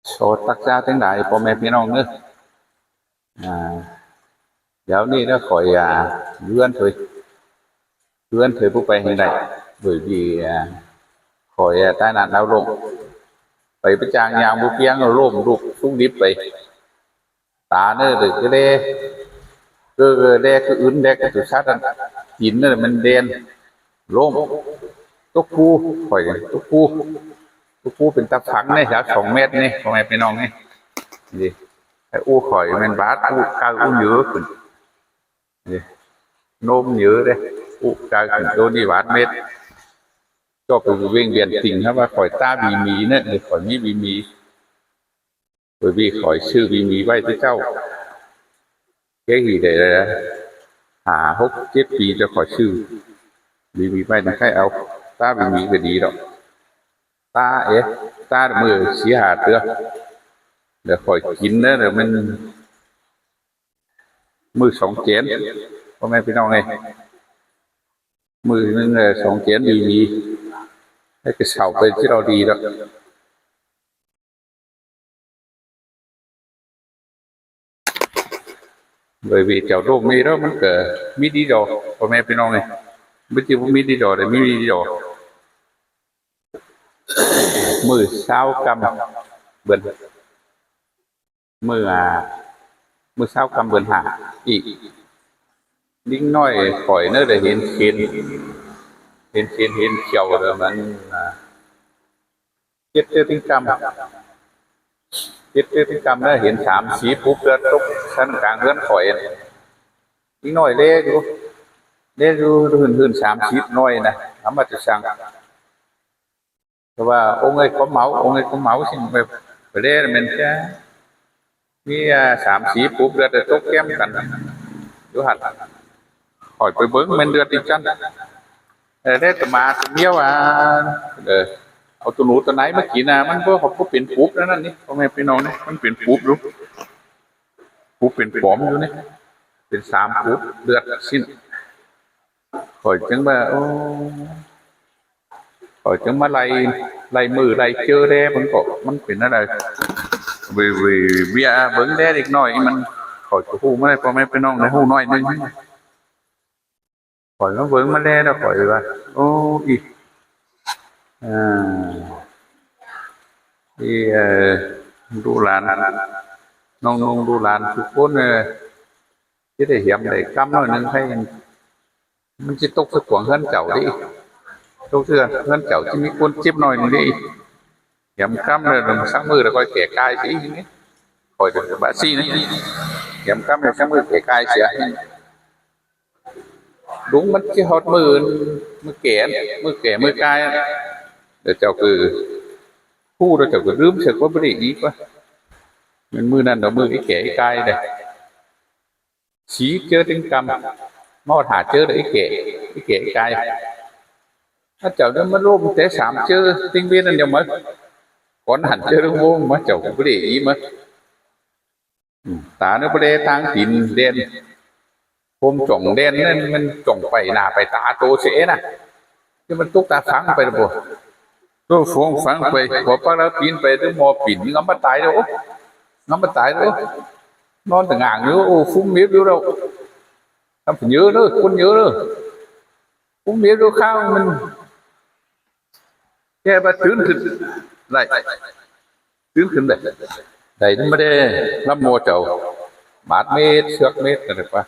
โสดตักษาทั้งหลายพ่อแม่พี่น้องเนอะอ่าเดี๋ยวนี้nó khỏi lươn thôi lươn thôi bút bay hiện đại bởi vì khỏi tai nạn lao động phải bây trang nhà bút piang rồi lôm đục xuống điệp vậy tá nữa được cái đe cơ đe cái ướn đe cái tự sát anh chín nữa là mình đen lôm tốc cu khỏi tốc cuเป็นตาฝังเนี่ยครับ2 เมตรนี่พ่อแม่พี่น้องนี่ดีไอ้อู้ข่อยมันบาดอู้กาวอู้เยอะขึ้นนี่โน้มเยอะเลยอู้กาวขึ้นโดนนี่บาดเม็ดก็ไปวิ่งเวียนติ่งครับว่าข่อยตาบีมีเนี่ยหรือข่อยมีบีมีbởi vì khỏi sư vì mỹ bay tới châu cái gì để hả hút chết vì cho khỏi sư vì mỹ bay là khai áo ta vì mỹ về đi đó ta ấy ta là mưa xí hà chưa để khỏi kín nữa rồi mình mưa sóng chén hôm nay phía nào này mưa nên là sóng chén vì mỹ cái sào bên chứ đâu đi đó bởi vì cháu đồ mì đóมันก็มีดีดอกพ่อแม่พี่น้องไงไม่ใช่ว่ามีดีดอกแต่มีดีดอกมือเช้ากำเบิ่นมือมือเช้ากำเบิ่นหาอีกนิ่งน้อยข่อยเนื้อได้เห็นเขียวแล้วมันเจ็ดติ้งกำเจ็ดติ้งกำได้เห็น3 สีปุ๊บเลือดตกชั้นกลางเลือดข่อยนิ่งน้อยเล่อยู่หื่น3 สีน้อยนะทำมาจะสั่งแต่ว่าองค์ไอ้có máu xinไปเล่มันแค่มี3 สีปุ๊บเลือดตกแก้มกันดูหัดข่อยไปเบิ้งมันเลือดติดกันได้แต่มาตัวเนี้ยว่าเอาตัวหนูตัวไหนเมื่อกี้นะมันก็เขาก็เป็นปุ๊บแล้วนั่นนี่พ่อแม่พี่น้องนี่มันเป็นปุ๊บรู้ปุ๊บเป็นปอมอยู่นี่เป็น3 ปุ๊บเลือดสิ้นข่อยจังว่าโอ้ข่อยจังมาไล่มือไล่เจอแด้มันก็มันเป็นอะไรvìเบิ้งแด้อีกหน่อยมันข่อยก็ฮู้ไม่ได้พ่อแม่พี่น้องได้ฮู้น้อยนึงข่อยก็เบิ้งมาแด้แล้วข่อยว่าโอ้อีที่ดูหลานน้องดูหลานทุกคนที่ได้เห็นได้กำหน่อยนึงให้มันจะตกสักขวงเฮือนเจ้าดิตกเฮือนเจ้าที่มีคนเจ็บหน่อยนึงดิเห็นกำเลยสักมือแล้วก็แก่กายสิอย่างนี้คอยถึงบาซี่นี่เห็นกำเลยสักมือแก่กายเสียđúngมันที่หดมือแก่มือกายเดี๋ยวเจ้าคือผู้เราจะลืมเสร็จว่าไม่ได้ดีกว่ามันมือนั่นเรามือไอ้แก่ไอ้กายเลยชี้เจอติ้งกำมอถาเจอไอ้แก่ไอ้กายถ้าเจ้านั้นมันร่มแต่3 เจอติ้งเบี้ยนั่นเดียวมั้งก่อนหันเจอเรื่องโว้มาเจ้าไม่ได้ดีมั้งตาเนื้อประเดี๋ยวทางหินเด่นผมจ่องเด่นนั่นมันจ่องไปหน้าไปตาโตเสียนะที่มันตุกตาฟังไปแล้วบ่ตัวฟงฟังไปพอป้าเราปีนไปถึงมอปีนngắm bắt tายđâu ngắm bắt tายđâu non từng ngàn nữa phun miết đâu đâuทำnhớ nữa quân nhớ nữa phun miết đâu khao mình nghe bà tướng thịt lại tướng thịt này đây nó mới đây lắm mua chậu bát mét xước mét là được pa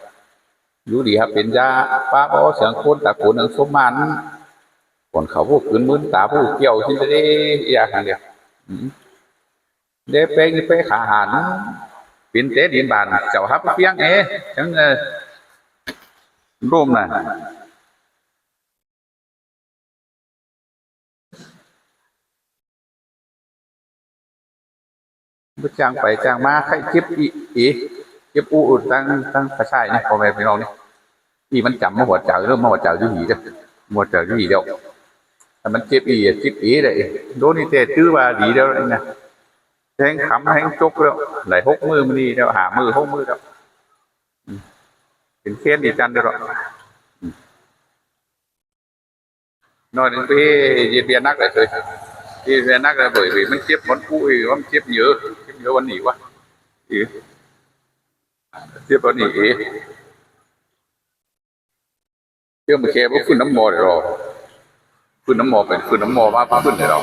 อยู่ดีครับเป็นยาป้าบ่เสียงคนตะโกนสมมันcònเขาพวกขึ้นมือตาพวกเกี่ยวที่จะได้ยาขังเดียวเด็กไปขาหันเป็นเตะดินบานเจ้าฮับเพียงจังร่มน่ะไปจ้างไปจ้างมาใครเก็บเก็บอู้ตั้งกระชายนี่พ่อแม่พี่น้องนี่มันจำมาหัวเจ้าเริ่มมาหัวเจ้าอยู่หีเด้อหัวเจ้าอยู่หีเดียวแต่มันเจ็บเลยโดนนี่เตะตื้อว่าดีเดียวเลยนะแทงขำแทงจกแล้วไหลหกมือมันดีแล้วหามือหกมือแล้วเป็นเค้นดีจันเดียวน้อยหนึ่งไปเยียบนักเลย thì về nát là bởi vì mình tiếp món cũ thì nó tiếp nhớวันนี้วะthì tiếpวันนี้chứ mà khe bốc phunน้ำมอเลยหรอphunน้ำมอเป็นphunน้ำมอมาphunเลยหรอ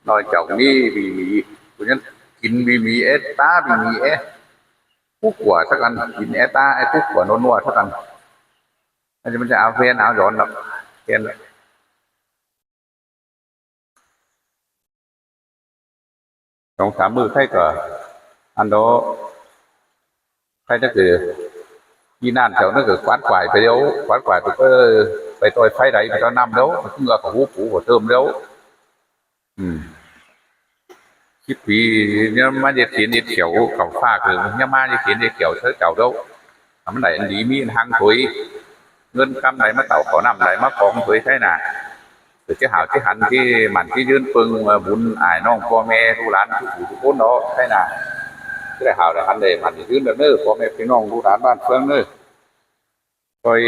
nói chồng đi vì của nhân kín vì ế ta vì ế cúc quả chắc ăn kín ế ta ế cúc quả nó nua chắc ăn anh mình sẽ áo ven áo giòn lắm ven trong 3 มื้อใครก็อันđóใครจะคือยีนานเจ้านั่นคือquán quảiไปเดี๋ยวquán quảiไปก็ไปต่อยไฟไหนไปตอนนำเดี๋ยวเงือกของหูปูหัวเติมเดี๋ยวคิดปีเนี่ยมาเด็ดเขียนเด็ดเขียวเขาฟากเลยเนี่ยมาเด็ดเขียนเด็ดเขียวเธอเก่าđâuทำไหนอันดีมีหังถุยเงินคำไหนมาเต่าขอนำไหนมาของถุยใช่น่ะtừ cái hào cái hành cái mảnh cái duyên phương bún ải non po me thu lán thu cốt đó thế nào cái đại hào là hành để mảnh duyên được nữa po me cái non thu lán ban phương nữa coi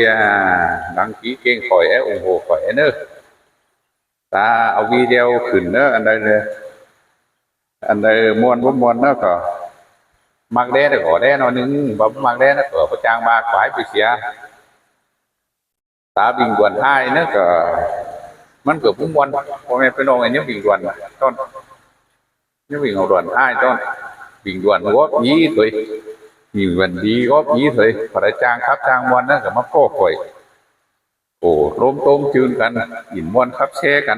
đăng ký kênh khỏi ủng hộ khỏi nữa taเอา video ขึ้นเนอะอันใดม้วนเนอะก็มักแด้แต่ขอแด้หน่อยนึงบ่มักแด้นะก็ประจางมาขวายไปเสียตาบิงกวนให้เนอะก็มันเกิดพุ่งวันพอแม่ไปนอนไอ้เนี้ยบิ่งด่วนต้นเนี้ยบิ่งเอาด่วนให้ต้นบิ่งด่วนgóอบยี่เลยบิ่งวันดีgóอบยี่เลยพอได้จ้างครับจ้างวันนั่นก็มาโก้ข่อยโอ้ร่มต้มจืนกันอิ่มวันครับแช่กัน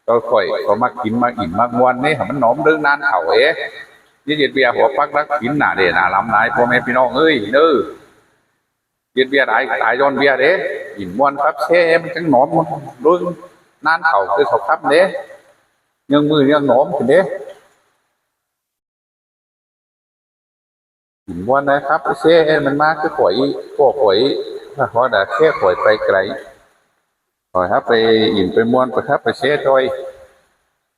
ก็ข่อยก็มากินมาอิ่มมากวันนี่มันหนอมเรื่องนานเข่ายี่เจ็ดเบียร์หัวปักรักกินหนาเด่นหนาลำนายพ่อแม่พี่น้องเอ้ยเน้อเจ็ดเบียร์ตายย้อนเบียร์เด้อิ่มวันครับแช่มันจังหนอมเรื่องnan khẩu cái khẩu khắp đấy nhưng mười nhưng nóm thì đấy nhìn quan đấy khắp cái xe mình mang cái khỏi họ đã xe khỏiไปไกลkhỏi hấpไปnhìnไปม้วนไปhấpไปxe thôi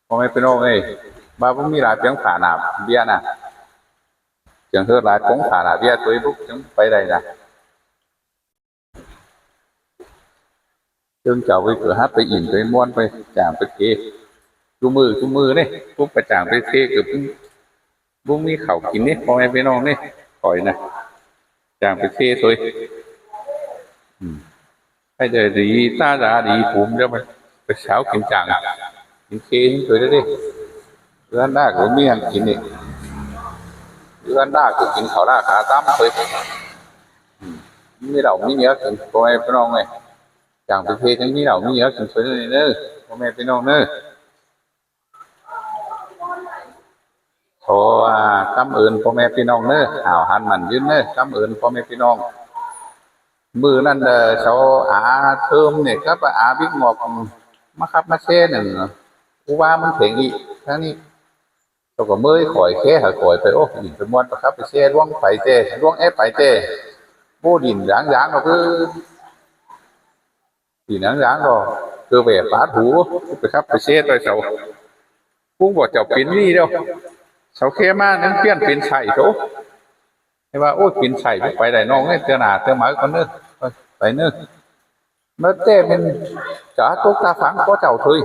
không ai phải nói này ba cũngมีหลายเพียงขาหนาเบียน่ะchẳng hơnหลายcũngขาหนาเบียตัวปุ๊บchúngไปđây nè tương chào với cửa hátไปอิ่มไปม้วนไปจางไปเทชูมือนี่ปุ๊บไปจางไปเทกับบุ้งมีเข่ากินนี่พอแม่พี่น้องนี่คอยนะจางไปเทสวยให้เดี๋ยวดีตาด่าดีผมเดี๋ยวไปเช้ากินจางกินเทสวยได้ดิเรื่องหน้าก็มีหันกินนี่เรื่องหน้าก็กินข้าวหน้าขาตั้มสวยมีเรามีเนื้อกินพอแม่พี่น้องไงchẳng phải thuêทั้งนี้เรามีเยอะถึงสวยเลยเนอะพ่อแม่พี่น้องเนอะขอคำเอื่นพ่อแม่พี่น้องเนอะหาวหันมันยืนเนอะคำเอื่นพ่อแม่พี่น้องมือนั่นเขาเทิมเนี่ยครับบิ๊กหมอกมาครับมาเช่หนึ่งกูว่ามันเถียงอีกทั้งนี้เราก็เมื่อยข่อยแค่หาข่อยไปโอ้ดินไปม้วนครับไปเช่ร่วงไฟเต้ร่วงเอฟไฟเต้โบดินอย่างเราคือthì nắng dáng rồi cơ về phá thú phải khắp phải xe rồi cháu cũng bỏ cháu biến đi đâu cháu khe ma nó biến chạy chỗ thế mà ôi biến chạy phải đại non ấy tiêu nào tiêu máy con nữa phải nữa nó tê bên cả tốt ta phán có cháu thôi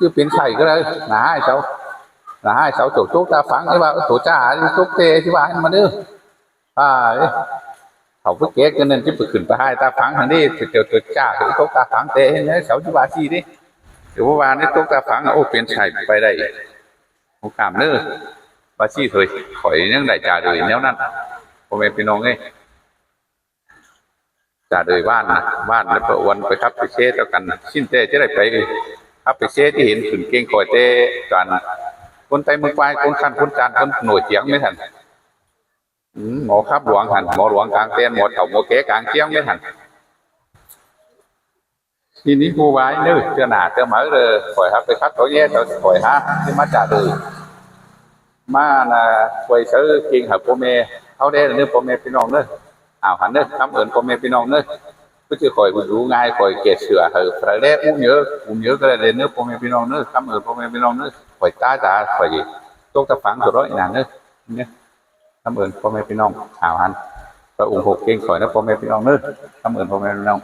cứ biến chạy cái đây là hai cháu chỗ tốt ta phán cái bà tổ trà đi tốt tê chứ bà mà nữaเขาไปเก๊กันนั่นจะไปขึ้นไปให้ตาฟังทางนี้เดี๋ยวจ้าถึงตกตาฟังเตะเนี่ยเสาจุบาชีดิเดี๋ยววานนี้ตกตาฟังโอ้เปลี่ยนใส่ไปได้โอกาสเนอบาชีถอยข่อยยังได้จ่าเลยแนวนั้นพ่อแม่พี่น้องไงจ่าเลยบ้านแล้วก็วันไปครับไปเช็ดกันชิ้นเตะจะได้ไปครับไปเช็ดที่เห็นขึ้นเก่งข่อยเตะกันคนไทยมือปลายคนขันคนจานคนหน่วยเจียงไม่ทันหมอครับหลวงหันหมอหลวงกลางเต้นหมอเต่าหมอเก๋กลางเชียงไม่หันทีนี้ผู้ไว้นึกเจ้าหน้าเจ้าหมาเลยปล่อยครับไปคัดตัวแย่ตัวปล่อยฮะที่มาจ่าเลยมาปล่อยซื้อกินหับพ่อแม่เขาได้เนื้อพ่อแม่พี่น้องเนื้อหันเนื้อคำเอิญพ่อแม่พี่น้องเนื้อก็จะคอยดูง่ายคอยเกศเสือเหอประเดี๋ยวอุ้มเยอะก็เลยเนื้อพ่อแม่พี่น้องเนื้อคำเอิญพ่อแม่พี่น้องเนื้อคอยตาจ่าคอยต้องตะฝังตัวร้อยนานเนื้อเนี่ยคำเอิญพ่อแม่พี่น้องหันก็ủng hộ kênh khỏi nóพ่อแม่พี่น้องเนอะคำเอิญพ่อแม่พี่น้อง